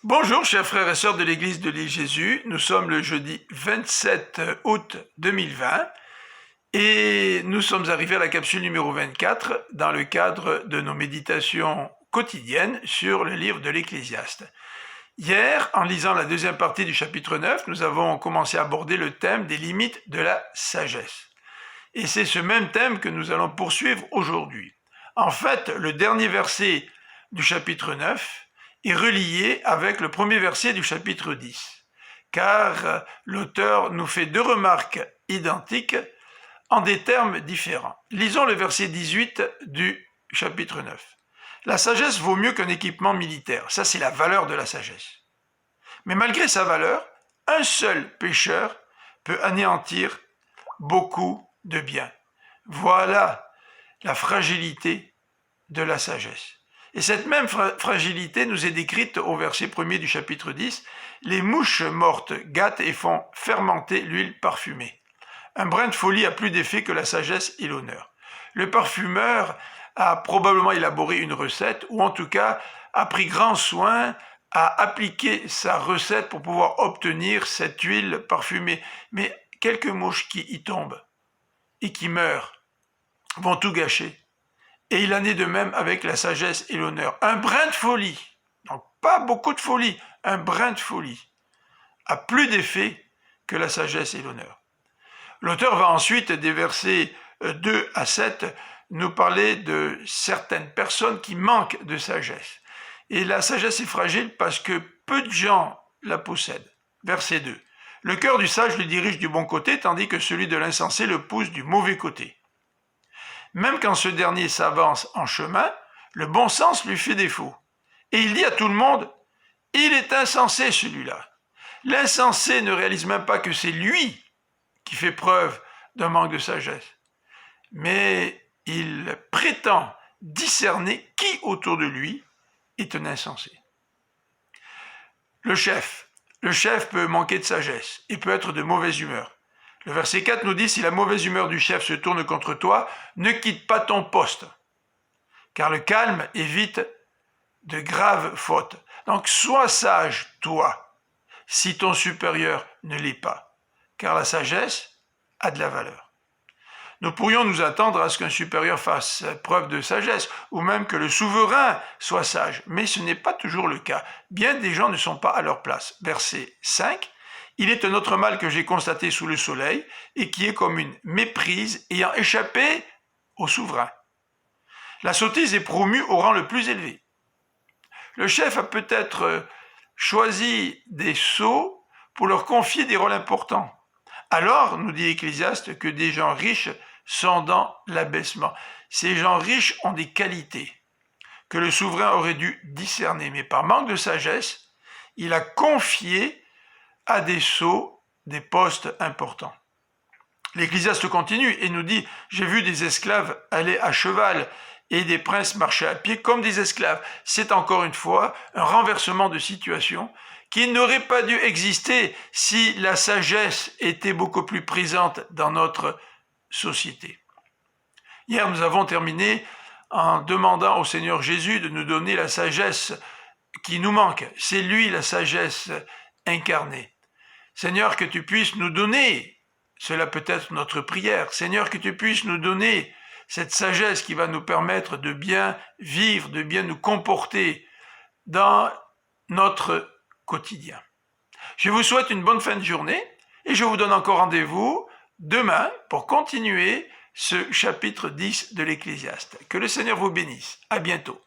Bonjour chers frères et sœurs de l'église de l'île Jésus, nous sommes le jeudi 27 août 2020 et nous sommes arrivés à la capsule numéro 24 dans le cadre de nos méditations quotidiennes sur le livre de l'Ecclésiaste. Hier, en lisant la deuxième partie du chapitre 9, nous avons commencé à aborder le thème des limites de la sagesse. Et c'est ce même thème que nous allons poursuivre aujourd'hui. En fait, le dernier verset du chapitre 9 est relié avec le premier verset du chapitre 10, car l'auteur nous fait deux remarques identiques en des termes différents. Lisons le verset 18 du chapitre 9. La sagesse vaut mieux qu'un équipement militaire. Ça, c'est la valeur de la sagesse. Mais malgré sa valeur, un seul pécheur peut anéantir beaucoup de biens. Voilà la fragilité de la sagesse. Et cette même fragilité nous est décrite au verset 1er du chapitre 10. Les mouches mortes gâtent et font fermenter l'huile parfumée. Un brin de folie a plus d'effet que la sagesse et l'honneur. Le parfumeur a probablement élaboré une recette, ou en tout cas a pris grand soin à appliquer sa recette pour pouvoir obtenir cette huile parfumée. Mais quelques mouches qui y tombent et qui meurent vont tout gâcher. Et il en est de même avec la sagesse et l'honneur. Un brin de folie, donc pas beaucoup de folie, un brin de folie, a plus d'effet que la sagesse et l'honneur. L'auteur va ensuite, des versets 2 à 7, nous parler de certaines personnes qui manquent de sagesse. Et la sagesse est fragile parce que peu de gens la possèdent. Verset 2. Le cœur du sage le dirige du bon côté, tandis que celui de l'insensé le pousse du mauvais côté. Même quand ce dernier s'avance en chemin, le bon sens lui fait défaut. Et il dit à tout le monde, « Il est insensé celui-là ». L'insensé ne réalise même pas que c'est lui qui fait preuve d'un manque de sagesse. Mais il prétend discerner qui autour de lui est un insensé. Le chef peut manquer de sagesse et peut être de mauvaise humeur. Le verset 4 nous dit, si la mauvaise humeur du chef se tourne contre toi, ne quitte pas ton poste, car le calme évite de graves fautes. Donc sois sage, toi, si ton supérieur ne l'est pas, car la sagesse a de la valeur. Nous pourrions nous attendre à ce qu'un supérieur fasse preuve de sagesse, ou même que le souverain soit sage, mais ce n'est pas toujours le cas. Bien des gens ne sont pas à leur place. Verset 5. Il est un autre mal que j'ai constaté sous le soleil, et qui est comme une méprise ayant échappé au souverain. La sottise est promue au rang le plus élevé. Le chef a peut-être choisi des sots pour leur confier des rôles importants. Alors, nous dit l'Ecclésiaste, que des gens riches sont dans l'abaissement. Ces gens riches ont des qualités que le souverain aurait dû discerner, mais par manque de sagesse, il a confié à des sots des postes importants. L'Ecclésiaste continue et nous dit « J'ai vu des esclaves aller à cheval et des princes marcher à pied comme des esclaves. » C'est encore une fois un renversement de situation qui n'aurait pas dû exister si la sagesse était beaucoup plus présente dans notre société. Hier, nous avons terminé en demandant au Seigneur Jésus de nous donner la sagesse qui nous manque. C'est lui la sagesse incarnée. Seigneur, que tu puisses nous donner, cela peut être notre prière, Seigneur, que tu puisses nous donner cette sagesse qui va nous permettre de bien vivre, de bien nous comporter dans notre quotidien. Je vous souhaite une bonne fin de journée et je vous donne encore rendez-vous demain pour continuer ce chapitre 10 de l'Ecclésiaste. Que le Seigneur vous bénisse. À bientôt.